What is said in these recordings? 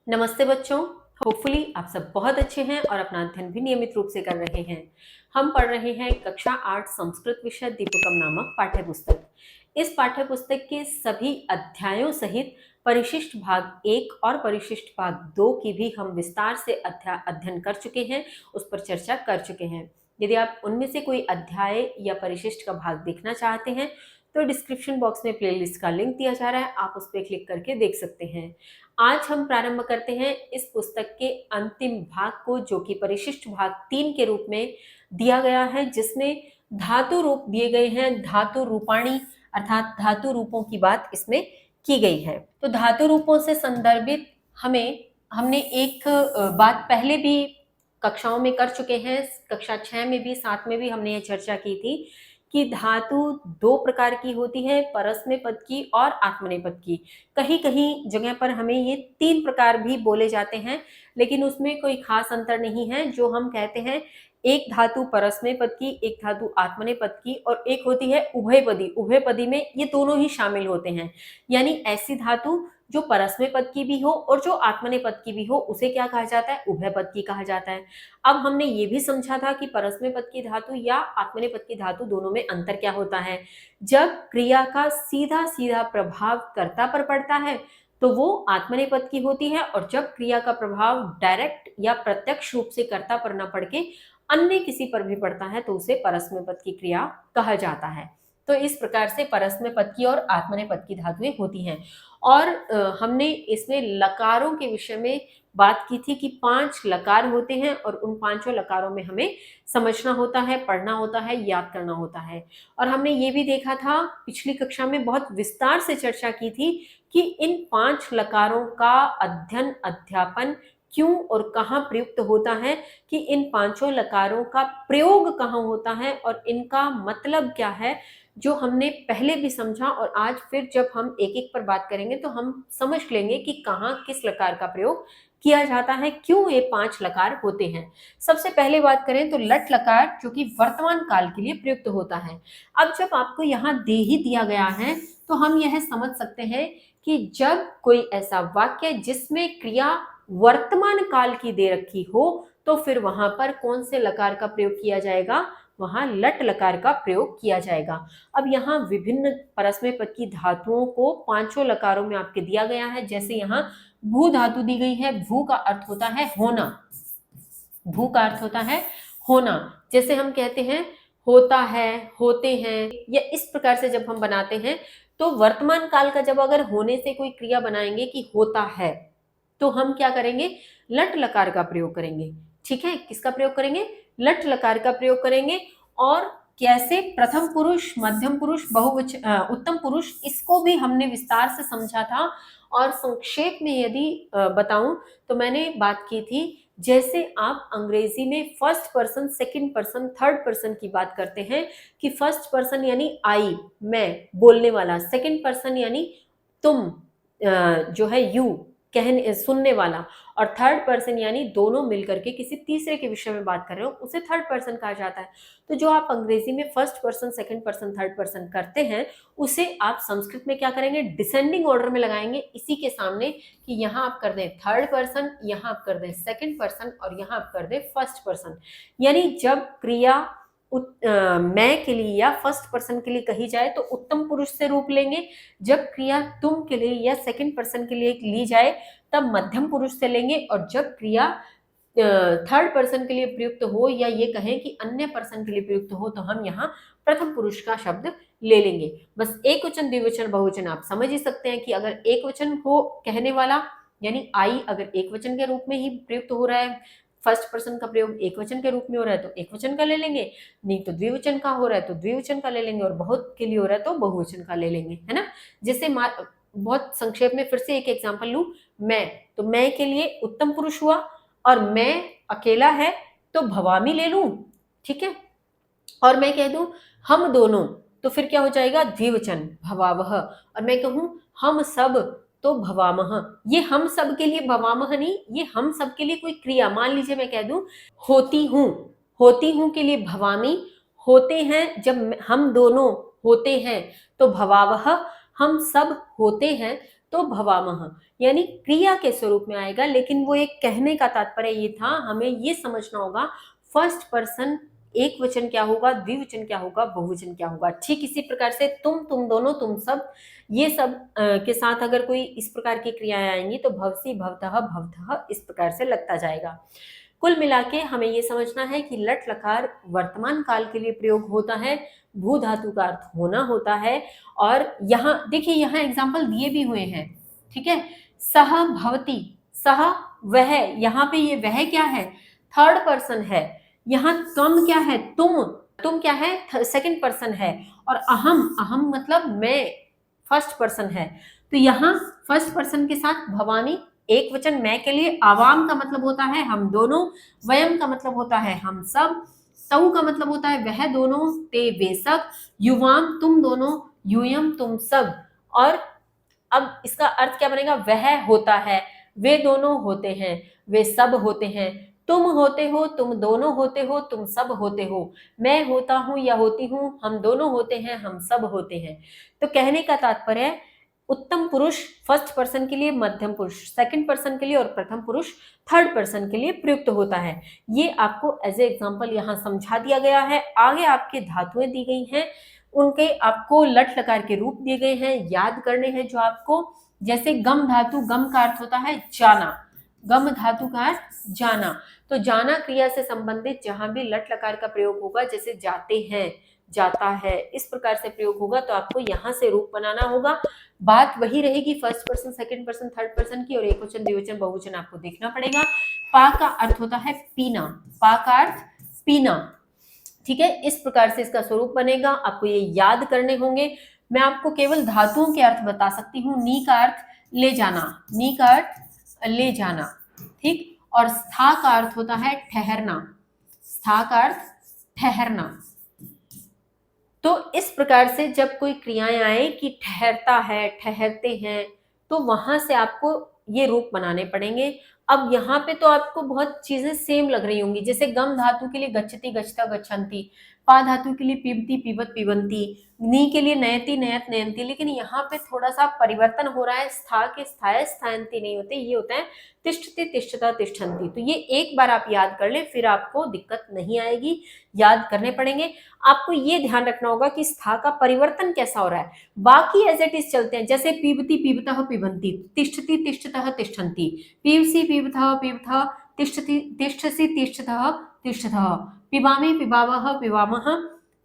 नमस्ते बच्चों। होपफुली आप सब बहुत अच्छे हैं और अपना अध्ययन भी नियमित रूप से कर रहे हैं। हम पढ़ रहे हैं कक्षा 8 संस्कृत विषय दीपकम नामक पाठ्य पुस्तक। इस पाठ्य पुस्तक के सभी अध्यायों सहित परिशिष्ट भाग 1 और परिशिष्ट भाग 2 की भी हम विस्तार से अध्ययन कर चुके हैं, उस पर चर्चा कर चुके हैं। यदि आप उनमें से कोई अध्याय या परिशिष्ट का भाग देखना चाहते हैं तो डिस्क्रिप्शन बॉक्स में प्लेलिस्ट का लिंक दिया जा रहा है, आप उस पर क्लिक करके देख सकते हैं। आज हम प्रारंभ करते हैं इस पुस्तक के अंतिम भाग को, जो कि परिशिष्ट भाग 3 के रूप में दिया गया है, जिसमें धातु रूप दिए गए हैं। धातु रूपाणी अर्थात धातु रूपों की बात इसमें की गई है। तो धातु रूपों से संदर्भित हमने एक बात पहले भी कक्षाओं में कर चुके हैं। कक्षा 6 में भी 7 में भी हमने ये चर्चा की थी कि धातु दो प्रकार की होती है, परस्मैपद की और आत्मनेपद की। कहीं कहीं जगह पर हमें ये 3 प्रकार भी बोले जाते हैं, लेकिन उसमें कोई खास अंतर नहीं है। जो हम कहते हैं, एक धातु परस्मैपद की, एक धातु आत्मनेपद की और एक होती है उभयपदी। उभयपदी में ये दोनों ही शामिल होते हैं, यानी ऐसी धातु जो परस्मैपद की भी हो और जो आत्मनेपद की भी हो, उसे क्या कहा जाता है? उभयपद की कहा जाता है। अब हमने ये भी समझा था कि परस्मैपद की धातु या आत्मनेपद की धातु दोनों में अंतर क्या होता है। जब क्रिया का सीधा सीधा प्रभाव कर्ता पर पड़ता है तो वो आत्मनेपद की होती है, और जब क्रिया का प्रभाव डायरेक्ट या प्रत्यक्ष रूप से कर्ता पर न पड़ के अन्य किसी पर भी पड़ता है तो उसे परस्मैपद की क्रिया कहा जाता है। तो इस प्रकार से परस्मैपद की और आत्मनेपद की धातुएं होती हैं। और हमने इसमें लकारों के विषय में बात की थी कि 5 लकार होते हैं और उन 5 लकारों में हमें समझना होता है, पढ़ना होता है, याद करना होता है। और हमने ये भी देखा था, पिछली कक्षा में बहुत विस्तार से चर्चा की थी कि इन 5 लकारों का अध्ययन अध्यापन क्यों और कहाँ प्रयुक्त होता है, कि इन 5 लकारों का प्रयोग कहाँ होता है और इनका मतलब क्या है, जो हमने पहले भी समझा। और आज फिर जब हम एक एक पर बात करेंगे तो हम समझ लेंगे कि कहाँ किस लकार का प्रयोग किया जाता है, क्यों ये 5 लकार होते हैं। सबसे पहले बात करें तो लट लकार, जो कि वर्तमान काल के लिए प्रयुक्त होता है। अब जब आपको यहाँ दे ही दिया गया है तो हम यह समझ सकते हैं कि जब कोई ऐसा वाक्य जिसमें क्रिया वर्तमान काल की दे रखी हो तो फिर वहां पर कौन से लकार का प्रयोग किया जाएगा? वहां लट लकार का प्रयोग किया जाएगा। अब यहाँ विभिन्न परस्मैपद की धातुओं को 5 लकारों में आपके दिया गया है। जैसे यहाँ भू धातु दी गई है। भू का अर्थ होता है होना। भू का अर्थ होता है होना। जैसे हम कहते हैं होता है, होते हैं, या इस प्रकार से जब हम बनाते हैं तो वर्तमान काल का जब अगर होने से कोई क्रिया बनाएंगे कि होता है, तो हम क्या करेंगे? लट लकार का प्रयोग करेंगे। ठीक है, किसका प्रयोग करेंगे? लट लकार का प्रयोग करेंगे। और कैसे? प्रथम पुरुष, मध्यम पुरुष, बहुवचन, उत्तम पुरुष, इसको भी हमने विस्तार से समझा था। और संक्षेप में यदि बताऊं तो मैंने बात की थी, जैसे आप अंग्रेजी में first person, second person, third person की बात करते हैं कि फर्स्ट पर्सन यानी आई, मैं, बोलने वाला, सेकंड पर्सन यानी तुम, जो है यू, कहने सुनने वाला, और थर्ड पर्सन यानी दोनों मिलकर के किसी तीसरे के विषय में बात कर रहे हो, उसे थर्ड पर्सन कहा जाता है। तो जो आप अंग्रेजी में first person, second person, third person करते हैं, उसे आप संस्कृत में क्या करेंगे? डिसेंडिंग ऑर्डर में लगाएंगे इसी के सामने, कि यहाँ आप कर दें थर्ड पर्सन, यहाँ आप कर दें सेकंड पर्सन और यहाँ आप कर दें फर्स्ट पर्सन। यानी जब क्रिया मैं के लिए या फर्स्ट पर्सन के लिए कही जाए तो उत्तम पुरुष से रूप लेंगे। जब क्रिया तुम के लिए या सेकंड पर्सन के लिए ली जाए तब मध्यम पुरुष से लेंगे। और जब क्रिया थर्ड पर्सन के लिए प्रयुक्त हो या ये कहें कि अन्य पर्सन के लिए प्रयुक्त हो तो हम यहाँ प्रथम पुरुष का शब्द ले लेंगे। बस एक वचन, द्विवचन, बहुवचन आप समझ ही सकते हैं कि अगर एक वचन हो कहने वाला, यानी आई अगर एक वचन के रूप में ही प्रयुक्त हो रहा है, फर्स्ट पर्सन का प्रयोग एक वचन के रूप में हो रहा है तो एक वचन का ले लेंगे, नहीं तो द्विवचन का हो रहा है तो द्विवचन का ले लेंगे, और बहुत के लिए हो रहा है तो बहुवचन का ले लेंगे, है ना। जैसे बहुत संक्षेप में फिर से एक एग्जांपल लूं, मैं, तो मैं के लिए उत्तम पुरुष हुआ, और मैं अकेला है तो भवामी ले लूं, ठीक है। और मैं कह दूं हम दोनों, तो फिर क्या हो जाएगा? द्विवचन, भवावह। और मैं कहूं हम सब, तो भवामह। ये हम सब के लिए भवामह नहीं, ये हम सब के लिए कोई क्रिया, मान लीजिए मैं कह दूं होती हूं, होती हूं के लिए भवामी, होते हैं जब हम दोनों होते हैं तो भवावह, हम सब होते हैं तो भवामह, यानी क्रिया के स्वरूप में आएगा। लेकिन वो एक कहने का तात्पर्य ये था, हमें ये समझना होगा फर्स्ट पर्सन एक वचन क्या होगा, द्विवचन क्या होगा, बहुवचन क्या होगा। ठीक इसी प्रकार से तुम दोनों, तुम सब, ये सब के साथ अगर कोई इस प्रकार की क्रियाएं आएंगी तो भवसी, भवतः, भवतः इस प्रकार से लगता जाएगा। कुल मिला के हमें ये समझना है कि लट लकार वर्तमान काल के लिए प्रयोग होता है, भू धातु का अर्थ होना होता है। और यहाँ देखिए, यहाँ एग्जाम्पल दिए भी हुए हैं, ठीक है। सह भवती, सह वह, यहाँ पे ये वह क्या है, थर्ड पर्सन है। यहाँ तुम क्या है, तुम क्या है, सेकंड पर्सन है। और अहम, अहम मतलब मैं, फर्स्ट पर्सन है। तो यहाँ फर्स्ट पर्सन के साथ भवानी एक वचन मैं के लिए, आवाम का मतलब होता है हम दोनों, वयम का मतलब होता है हम सब, तऊ का मतलब होता है वह दोनों, ते वे सब, युवाम तुम दोनों, यूयम तुम सब। और अब इसका अर्थ क्या बनेगा, वह होता है, वे दोनों होते हैं, वे सब होते हैं, तुम होते हो, तुम दोनों होते हो, तुम सब होते हो, मैं होता हूं या होती हूं, हम दोनों होते हैं, हम सब होते हैं। तो कहने का तात्पर्य, उत्तम पुरुष फर्स्ट पर्सन के लिए, मध्यम पुरुष सेकंड पर्सन के लिए और प्रथम पुरुष थर्ड पर्सन के लिए प्रयुक्त होता है। ये आपको एज ए एग्जाम्पल यहाँ समझा दिया गया है। आगे आपके धातुएं दी गई हैं, उनके आपको लट लकार के रूप दिए गए हैं, याद करने हैं जो आपको। जैसे गम धातु, गम का अर्थ होता है जाना, गम धातु का अर्थ जाना। तो जाना क्रिया से संबंधित जहां भी लट लकार का प्रयोग होगा, जैसे जाते हैं, जाता है, इस प्रकार से प्रयोग होगा, तो आपको यहाँ से रूप बनाना होगा। बात वही रहेगी first person, second person, third person की, और एक वचन, द्विवचन, बहुवचन आपको देखना पड़ेगा। पा का अर्थ होता है पीना, पा का अर्थ पीना, ठीक है। इस प्रकार से इसका स्वरूप बनेगा, आपको ये याद करने होंगे। मैं आपको केवल धातुओं के अर्थ बता सकती हूँ। नी का अर्थ ले जाना, नी का अर्थ ले जाना, ठीक। और स्था का अर्थ होता है ठहरना, स्था का अर्थ ठहरना। तो इस प्रकार से जब कोई क्रियाएं आए कि ठहरता है, ठहरते हैं, तो वहां से आपको ये रूप बनाने पड़ेंगे। अब यहाँ पे तो आपको बहुत चीजें सेम लग रही होंगी, जैसे गम धातु के लिए गच्छति, गच्छता, गच्छन्ति, पा धातु के लिए पिबती, पिबत, पिबंती, नी के लिए नयति, नयत, नयंती। लेकिन यहाँ पे थोड़ा सा परिवर्तन हो रहा है, स्था के स्थाय, स्थायंती नहीं होते, ये होता है तिष्ठति, तिष्ठता, तिष्ठन्ति। तो ये एक बार आप याद कर ले, फिर आपको दिक्कत नहीं आएगी, याद करने पड़ेंगे। आपको ये ध्यान रखना होगा कि स्था का परिवर्तन कैसा हो रहा है। बाकी एज इट इज चलते हैं, जैसे पीबती, पीबतः, पिबन्ति, तिष्ठति, तिष्ठतः, तिष्ठन्ति, पीवसी, पीबथः, पीबथः, तिष्ठति, तिष्ठसि, तिष्ठतः, तिष्ठतः, पिबामि, पिबावः, पिबामः,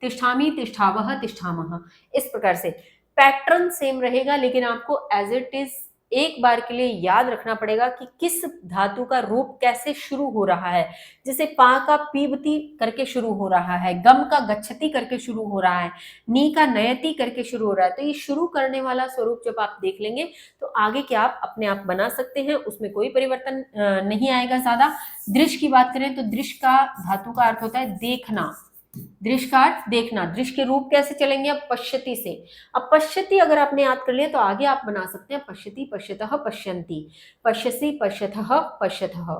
तिष्ठामि, तिष्ठावः, तिष्ठामः। इस प्रकार से पैटर्न सेम रहेगा, लेकिन आपको एज इट इज एक बार के लिए याद रखना पड़ेगा कि किस धातु का रूप कैसे शुरू हो रहा है। जैसे पा का पीबती करके शुरू हो रहा है, गम का गच्छति करके शुरू हो रहा है, नी का नयति करके शुरू हो रहा है। तो ये शुरू करने वाला स्वरूप जब आप देख लेंगे तो आगे के आप अपने आप बना सकते हैं, उसमें कोई परिवर्तन नहीं आएगा ज्यादा। दृश्य की बात करें तो दृश्य का धातु का अर्थ होता है देखना, दृश्य का अर्थ देखना। दृश्य के रूप कैसे चलेंगे, अब पश्यति से। अब पश्यति अगर आपने याद कर लिया तो आगे आप बना सकते हैं पश्यति, पश्यतः, पश्यन्ति, पश्यसि, पश्यथः, पश्यथः,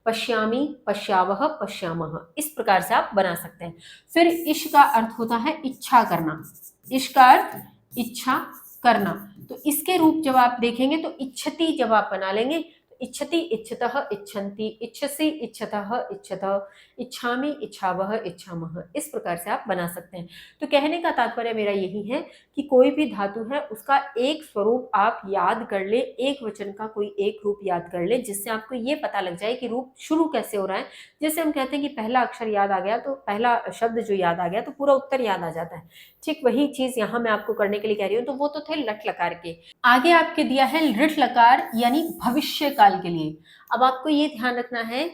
पश्यामि, पश्यावः, पश्यामः। इस प्रकार से आप बना सकते हैं। फिर इश का अर्थ होता है इच्छा करना, इश का अर्थ इच्छा करना। तो इसके रूप जब आप देखेंगे तो इच्छति जब आप बना लेंगे, इच्छति, इच्छतः, इच्छन्ति, इच्छसि, इच्छतः, इच्छतः, इच्छामि, इच्छावः, इच्छामः। इस प्रकार से आप बना सकते हैं। तो कहने का तात्पर्य मेरा यही है कि कोई भी धातु है उसका एक स्वरूप आप याद कर ले, एक वचन का कोई एक रूप याद कर ले, जिससे आपको ये पता लग जाए कि रूप शुरू कैसे हो रहा है। जैसे हम कहते हैं कि पहला अक्षर याद आ गया तो पहला शब्द जो याद आ गया तो पूरा उत्तर याद आ जाता है। ठीक वही चीज यहाँ मैं आपको करने के लिए कह रही हूँ। तो वो तो थे लट लकार के। आगे आपके दिया है लृट लकार यानी भविष्य काल के लिए। अब आपको ये ध्यान रखना है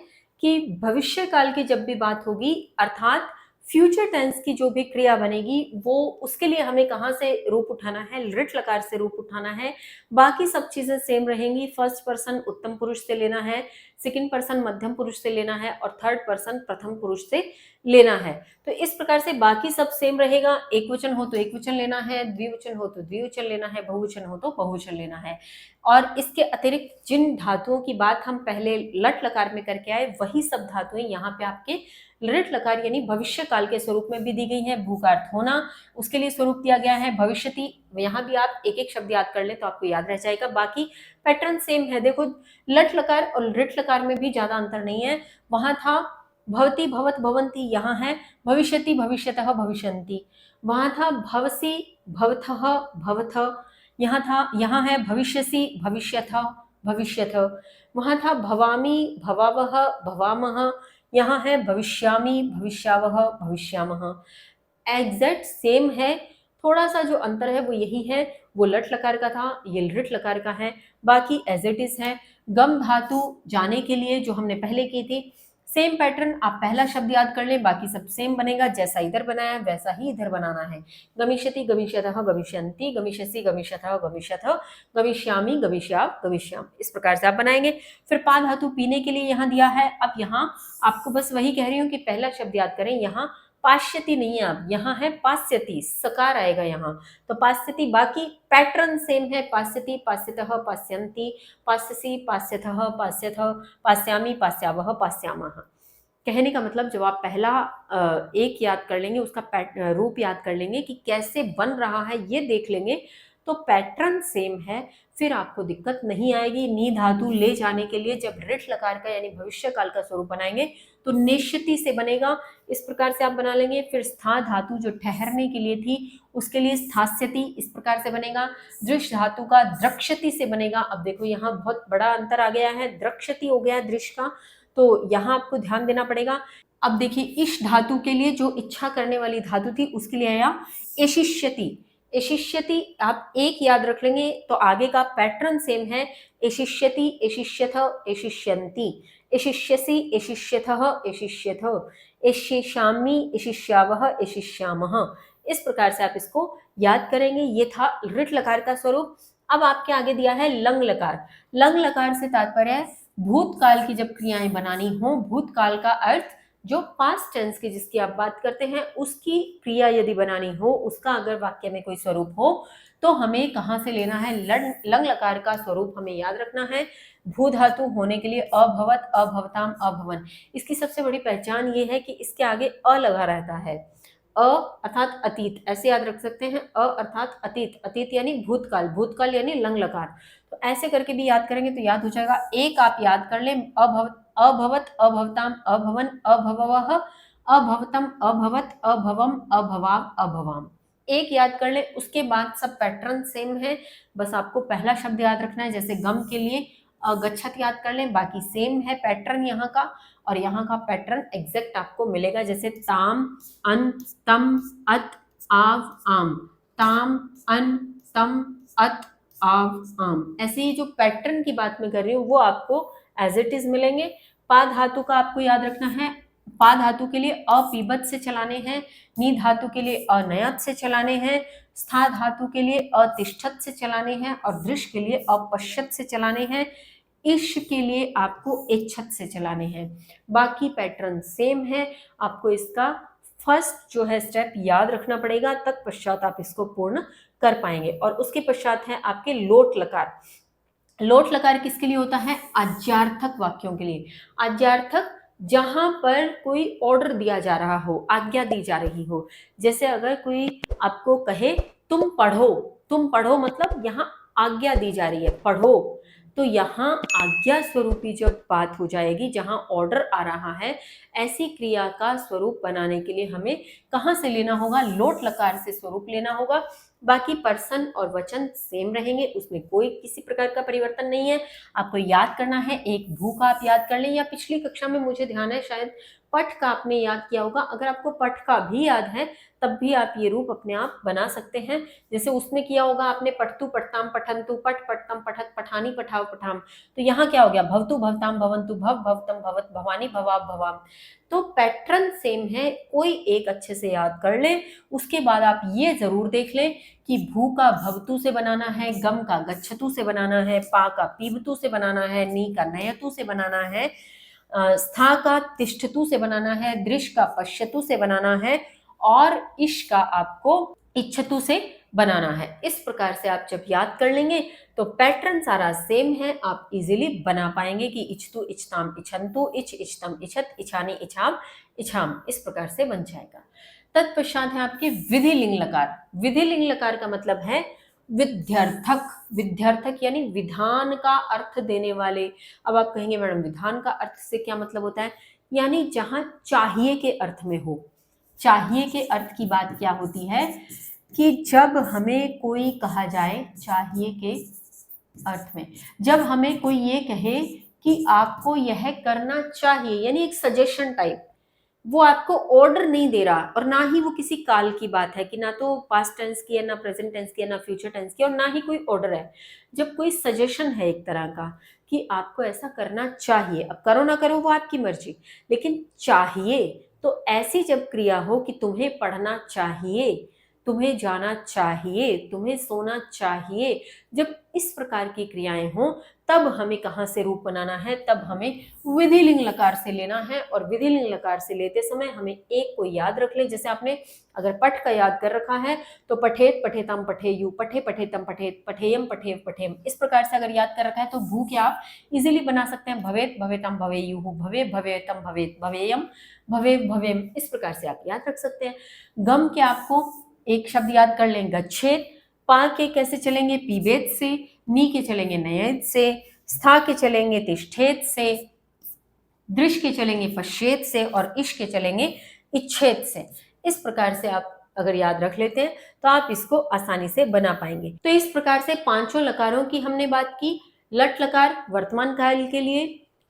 कि भविष्य काल की जब भी बात होगी, अर्थात फ्यूचर टेंस की जो भी क्रिया बनेगी, वो उसके लिए हमें कहाँ से रूप उठाना है, लृट लकार से रूप उठाना है। बाकी सब चीजें सेम रहेंगी। फर्स्ट पर्सन उत्तम पुरुष से लेना है, सेकंड पर्सन मध्यम पुरुष से लेना है और थर्ड पर्सन प्रथम पुरुष से लेना है। तो इस प्रकार से बाकी सब सेम रहेगा। एक वचन हो तो एक वचन लेना है, द्विवचन हो तो द्विवचन लेना है, बहुवचन हो तो बहुवचन लेना है। और इसके अतिरिक्त जिन धातुओं की बात हम पहले लट लकार में करके आए, वही सब धातुएं यहाँ पे आपके लृट लकार यानी भविष्य काल के स्वरूप में भी दी गई है। भू का अर्थ होना, उसके लिए स्वरूप दिया गया है भविष्यति। यहाँ भी आप एक एक शब्द याद कर ले तो आपको याद रह जाएगा। बाकी पैटर्न सेम है। देखो लट लकार और लृट लकार में भी ज्यादा अंतर नहीं है। वहां था भवति भवत भवंती, यहाँ है भविष्यति भविष्यतः भविष्यन्ति। वहां था भवसी भवथः भवथ, यहाँ है भविष्यसि भविष्यथ भविष्यथ। वहां था भवामी भवावह भवामह, यहाँ है भविष्यामि भविष्यावह भविष्यामः। एग्जैक्ट सेम है। थोड़ा सा जो अंतर है वो यही है, वो लट लकार का था, ये लृट लकार का है। बाकी एज इट इज है। गम धातु जाने के लिए जो हमने पहले की थी, सेम पैटर्न। आप पहला शब्द याद कर लें, बाकी सब सेम बनेगा। जैसा इधर बनाया वैसा ही इधर बनाना है। गमिष्यति गमिष्यतः गमिष्यन्ति, गमिष्यसि गमिष्यथः गमिष्यथ, गमिष्यामि गमिष्याव गमिष्याम। इस प्रकार से आप बनाएंगे। फिर पा धातु पीने के लिए यहाँ दिया है। अब यहाँ आपको बस वही कह रही हूँ कि पहला शब्द याद करें। यहाँ पाश्यति नहीं है, आप यहाँ है पास्यति, सकार आएगा यहाँ, तो पास्यति। बाकी पैटर्न सेम है। पास्यति पास्यतः पास्यन्ति, पास्यसि पास्यथः पास्यथ, पास्यामि पास्यावह पास्यामः। कहने का मतलब जब आप पहला एक याद कर लेंगे, उसका रूप याद कर लेंगे कि कैसे बन रहा है ये देख लेंगे, तो पैटर्न सेम है, फिर आपको दिक्कत नहीं आएगी। नी धातु ले जाने के लिए जब ऋट लकार का यानी भविष्य काल का स्वरूप बनाएंगे तो नेष्यति से बनेगा। इस प्रकार से आप बना लेंगे। फिर स्था धातु जो ठहरने के लिए थी, उसके लिए स्थास्यति इस प्रकार से बनेगा। दृश धातु का द्रक्ष्यति से बनेगा। अब देखो यहाँ बहुत बड़ा अंतर आ गया है, द्रक्ष्यति हो गया दृश का, तो यहाँ आपको ध्यान देना पड़ेगा। अब देखिए इश धातु के लिए जो इच्छा करने वाली धातु थी, उसके लिए आया एशिष्यति। एशिष्यति आप एक याद रख लेंगे तो आगे का पैटर्न सेम है। एशिष्यति एशिष्यथ एशिष्यन्ति, एशिष्यसि एशिष्यथः एशिष्यथ, एशिष्यामि एशिष्यावः एशिष्यामः। इस प्रकार से आप इसको याद करेंगे। ये था ऋट लकार का स्वरूप। अब आपके आगे दिया है लंग लकार। लंग लकार से तात्पर्य है भूतकाल की जब क्रियाएं बनानी हो, भूतकाल का अर्थ जो पास्ट टेंस की जिसकी आप बात करते हैं, उसकी क्रिया यदि बनानी हो, उसका अगर वाक्य में कोई स्वरूप हो, तो हमें कहाँ से लेना है? लंग लकार का स्वरूप हमें याद रखना है। भू धातु होने के लिए अभवत अभवताम अभवन। इसकी सबसे बड़ी पहचान ये है कि इसके आगे अ लगा रहता है। अ अर्थात अतीत, ऐसे याद रख सकते हैं। अ अर्थात अतीत, अतीत यानी भूतकाल, भूतकाल यानी लंग लकार। तो ऐसे करके भी याद करेंगे तो याद हो जाएगा। एक आप याद कर लें, अभवत अभवताम अभवन अभववः, अभवतम अभवत अभवम अभवाव अभवाम। एक याद कर ले, उसके बाद सब पैटर्न सेम है। बस आपको पहला शब्द याद रखना है। जैसे गम के लिए गच्छत याद कर लें, बाकी सेम है पैटर्न यहाँ का, और यहाँ का पैटर्न एग्जैक्ट आपको मिलेगा। जैसे ताम अन तम अत आव आम, ताम अन तम अत आव आम। ऐसे ही जो पैटर्न की बात मैं कर रही हूँ वो आपको एज इट इज मिलेंगे। पा धातु का आपको याद रखना है। पा धातु के लिए अपीबत से चलाने हैं, नी धातु के लिए अनयत से चलाने हैं, स्था धातु के लिए अतिष्ठत से चलाने हैं, और दृश के लिए अपश्यत से चलाने हैं, इश के लिए आपको इच्छत से चलाने हैं। बाकी पैटर्न सेम है। आपको इसका फर्स्ट जो है स्टेप याद रखना पड़ेगा, तत्पश्चात आप इसको पूर्ण कर पाएंगे। और उसके पश्चात है आपके लोट लकार। लोट लकार किसके लिए होता है? आज्ञार्थक वाक्यों के लिए। आज्ञार्थक जहां पर कोई ऑर्डर दिया जा रहा हो, आज्ञा दी जा रही हो। जैसे अगर कोई आपको कहे तुम पढ़ो मतलब यहाँ आज्ञा दी जा रही है, पढ़ो। तो यहाँ आज्ञा स्वरूपी जब बात हो जाएगी, जहां ऑर्डर आ रहा है, ऐसी क्रिया का स्वरूप बनाने के लिए हमें कहाँ से लेना होगा? लोट लकार से स्वरूप लेना होगा। बाकी पर्सन और वचन सेम रहेंगे, उसमें कोई किसी प्रकार का परिवर्तन नहीं है। आपको याद करना है, एक भू का आप याद कर लें, या पिछली कक्षा में मुझे ध्यान है शायद पठ का आपने याद किया होगा। अगर आपको पठ का भी याद है तब भी आप ये रूप अपने आप बना सकते हैं। जैसे उसमें किया होगा आपने पठतु पठताम पठंतु, पठ पठतम पठत, पठानी पठाव पठाम। तो यहाँ क्या हो गया? भवतु भवताम भवंतु, भव भवतम भवत, भवानी भवाब भवाम। तो पैटर्न सेम है, कोई एक अच्छे से याद कर लें। उसके बाद आप ये जरूर देख लें कि भू का भवतु से बनाना है, गम का गच्छतु से बनाना है, पा का पीबतु से बनाना है, नी का नयतु से बनाना है, स्था का तिष्ठतु से बनाना है, दृश का पश्यतु से बनाना है, और इश का आपको इच्छतु से बनाना है। इस प्रकार से आप जब याद कर लेंगे तो पैटर्न सारा सेम है, आप इजीली बना पाएंगे कि इच्छतु इच्छताम इच्छन्तु, इछ इच्छतम इच्छत, इच्छानी इच्छाम इच्छाम, इस प्रकार से बन जाएगा। तत्पश्चात है आपके विधि लिंग लकार। विधि लिंग लकार का मतलब है विध्यर्थक। विध्यर्थक यानी विधान का अर्थ देने वाले। अब आप कहेंगे मैडम विधान का अर्थ से क्या मतलब होता है, यानी जहां चाहिए के अर्थ में हो। चाहिए के अर्थ की बात क्या होती है कि जब हमें कोई कहा जाए, चाहिए के अर्थ में जब हमें कोई ये कहे कि आपको यह करना चाहिए, यानी एक सजेशन टाइप, वो आपको ऑर्डर नहीं दे रहा और ना ही वो किसी काल की बात है कि ना तो पास्ट टेंस की है, ना प्रेजेंट टेंस की है, ना फ्यूचर टेंस की, और ना ही कोई ऑर्डर है। जब कोई सजेशन है एक तरह का कि आपको ऐसा करना चाहिए, अब करो ना करो वो आपकी मर्जी, लेकिन चाहिए तो ऐसी जब क्रिया हो कि तुम्हें पढ़ना चाहिए, तुम्हें जाना चाहिए, तुम्हें सोना चाहिए, जब इस प्रकार की क्रियाएं हों तब हमें कहाँ से रूप बनाना है, तब हमें विधि लिंग लकार से लेना है। और विधि लिंग लकार से लेते समय हमें एक को याद रख ले। जैसे आपने अगर पठ का याद कर रखा है तो पठेत पठेतम पठेयु, पठे पठेतम पठेत, पठेयम पठेव पठेम, इस प्रकार से अगर याद कर रखा है तो भू के आप इजीली बना सकते हैं। भवेत भवेतम भवेयु, भवे भवेतम भवेत, भवेयम भवे भवेम, इस प्रकार से आप याद रख सकते हैं। गम के आपको एक शब्द याद कर लें गच्छेत। पा के कैसे चलेंगे, पीबेत से। नी के चलेंगे नयेत से। स्था के चलेंगे तिष्ठेत से। दृश के चलेंगे पश्चेत से। और इश के चलेंगे इच्छेत से। इस प्रकार से आप अगर याद रख लेते हैं तो आप इसको आसानी से बना पाएंगे। तो इस प्रकार से पांचों लकारों की हमने बात की। लट लकार वर्तमान काल के लिए,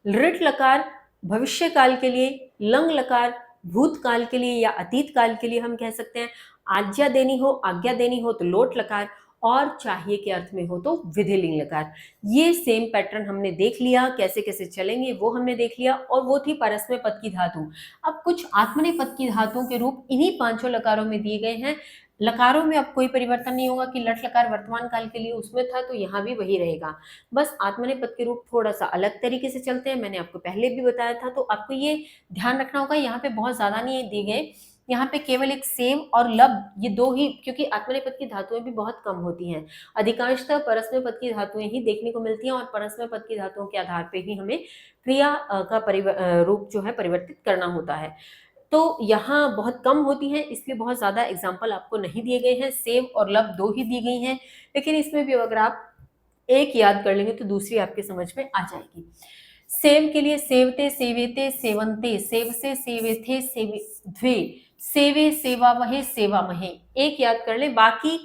लृट लकार भविष्य काल के लिए, लंग लकार भूतकाल के लिए या अतीत काल के लिए हम कह सकते हैं। आज्ञा देनी हो तो लोट लकार, और चाहिए के अर्थ में हो तो विधि लिंग लकार। ये सेम पैटर्न हमने देख लिया, कैसे कैसे चलेंगे वो हमने देख लिया, और वो थी परस्मै पद की धातु। अब कुछ आत्मनेपद की धातुओं के रूप इन्हीं पांचों लकारों में दिए गए हैं। लकारों में अब कोई परिवर्तन नहीं होगा कि लट लकार वर्तमान काल के लिए उसमें था तो यहाँ भी वही रहेगा, बस आत्मनेपद के रूप थोड़ा सा अलग तरीके से चलते हैं। मैंने आपको पहले भी बताया था, तो आपको ये ध्यान रखना होगा। यहाँ पे बहुत ज्यादा नहीं दिए गए, यहाँ पे केवल एक सेव और लब, ये दो ही, क्योंकि आत्मनेपद की धातुएं भी बहुत कम होती हैं। अधिकांशतः परस्मै पद की धातुएं ही देखने को मिलती हैं, और परस्मै पद की धातुओं के आधार पे ही हमें क्रिया का रूप जो है परिवर्तित करना होता है। तो यहाँ बहुत कम होती हैं, इसलिए बहुत ज्यादा एग्जाम्पल आपको नहीं दिए गए हैं। सेव और लब दो ही दी गई हैं, लेकिन इसमें भी अगर आप एक याद कर लेंगे तो दूसरी आपके समझ में आ जाएगी। सेव के लिए सेवते सेवेते सेवंते, सेव से सेवेथे सेवे, सेवे सेवावहे सेवामहे, एक याद कर ले। बाकी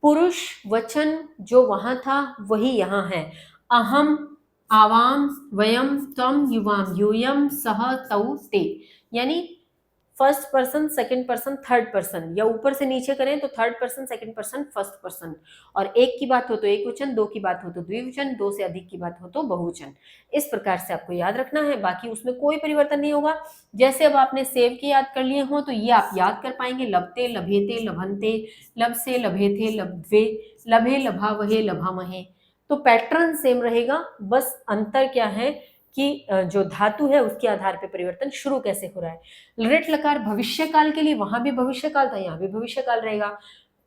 पुरुष वचन जो वहां था वही यहाँ है। अहम, आवाम, वयम, त्वम, युवाम, यूयम, सह, तौ, ते, यानी first person, second person, third person, या ऊपर से नीचे करें तो third person, second person, first person. और एक की बात हो तो एक वचन, दो की बात हो तो द्विवचन, दो से अधिक की बात हो तो बहुवचन। इस प्रकार से आपको याद रखना है, बाकी उसमें कोई परिवर्तन नहीं होगा। जैसे अब आपने सेव के याद कर लिए हो तो ये आप याद कर पाएंगे। लभते, लभेते, लभंते, लब से, लभेथे, लभ्वे, लभे, लभावहे, लभामहे। तो पैटर्न सेम रहेगा, बस अंतर क्या है कि जो धातु है उसके आधार पर परिवर्तन शुरू कैसे हो रहा है। लृट लकार भविष्य काल के लिए, वहां भी भविष्य काल था, यहाँ भी भविष्य काल रहेगा।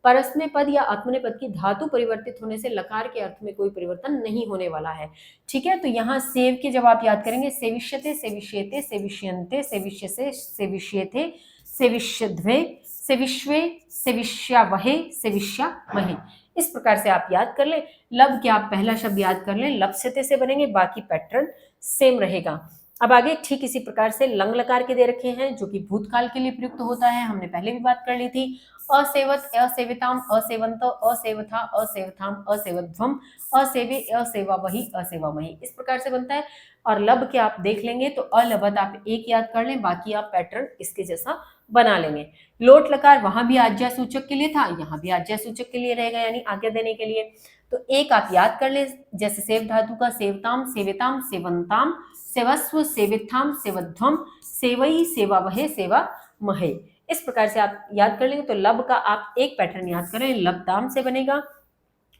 परस्मै पद या आत्मनेपद की धातु परिवर्तित होने से लकार के अर्थ में कोई परिवर्तन नहीं होने वाला है। ठीक है, तो यहाँ सेव के जब आप याद करेंगे, सेविष्यते, सेविष्येते, सेविष्यन्ते, सेविष्यसे, सेविष्येथे, सेविष्यध्वे, सेविष्वे, सेविष्यावहे, सेविष्यामहे, इस प्रकार से आप याद कर ले। लब के आप पहला शब्द याद कर लें, लप्स्यते से बनेंगे, बाकी पैटर्न सेम रहेगा। अब आगे ठीक इसी प्रकार से लंग लकार के दे रखे हैं जो कि भूतकाल के लिए प्रयुक्त होता है, हमने पहले भी बात कर ली थी। असेवत, असेविताम, असेवंत, असेवथा, असेवथाम, असेवध्वम, असेवे, असेवावहि, असेवामहि, इस प्रकार से बनता है। और लब के आप देख लेंगे तो अलबत आप एक याद कर लें, बाकी आप पैटर्न इसके जैसा बना लेंगे। लोट लकार वहां भी आज्ञा सूचक के लिए था, यहाँ भी आज्ञा सूचक के लिए रहेगा, यानी आज्ञा देने के लिए। तो एक आप याद कर ले, जैसे सेव धातु का सेवताम, सेविताम, सेवंताम, सेवस्व, सेविथाम, सेवध्वम, सेवई, सेवावहे, सेवामहे, इस प्रकार से आप याद कर लेंगे। तो लब का आप एक पैटर्न याद करें, लबदाम से बनेगा।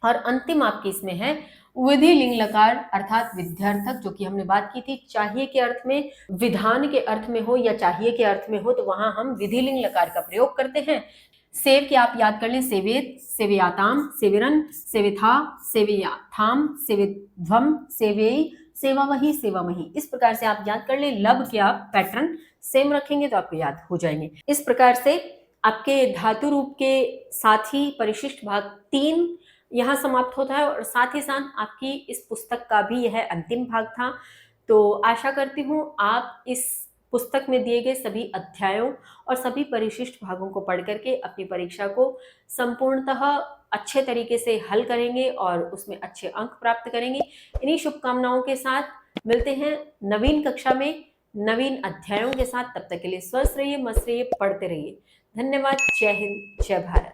और अंतिम आपकी इसमें है विधि लिंग लकार अर्थात विध्यर्थक, जो कि हमने बात की थी। चाहिए के अर्थ में, विधान के अर्थ में हो या चाहिए के अर्थ में हो तो वहां हम विधि लिंग लकार का प्रयोग करते हैं। सेव के आप याद कर लें, सेवेत, सेवयाताम, सेविरन, सेविथा, सेवयाथाम, सेविध्वम, सेवेई, सेवा वही, इस प्रकार से आप याद कर ले। लब के आप पैटर्न सेम रखेंगे तो आपको याद हो जाएंगे। इस प्रकार से आपके धातु रूप के साथ ही परिशिष्ट भाग 3 यहाँ समाप्त होता है और साथ ही साथ आपकी इस पुस्तक का भी यह अंतिम भाग था। तो आशा करती हूँ आप इस पुस्तक में दिए गए सभी अध्यायों और सभी परिशिष्ट भागों को पढ़ करके अपनी परीक्षा को संपूर्णतः अच्छे तरीके से हल करेंगे और उसमें अच्छे अंक प्राप्त करेंगे। इन्हीं शुभकामनाओं के साथ मिलते हैं नवीन कक्षा में नवीन अध्यायों के साथ। तब तक के लिए स्वस्थ रहिए, मस्त रहिए, पढ़ते रहिए। धन्यवाद। जय हिंद, जय भारत।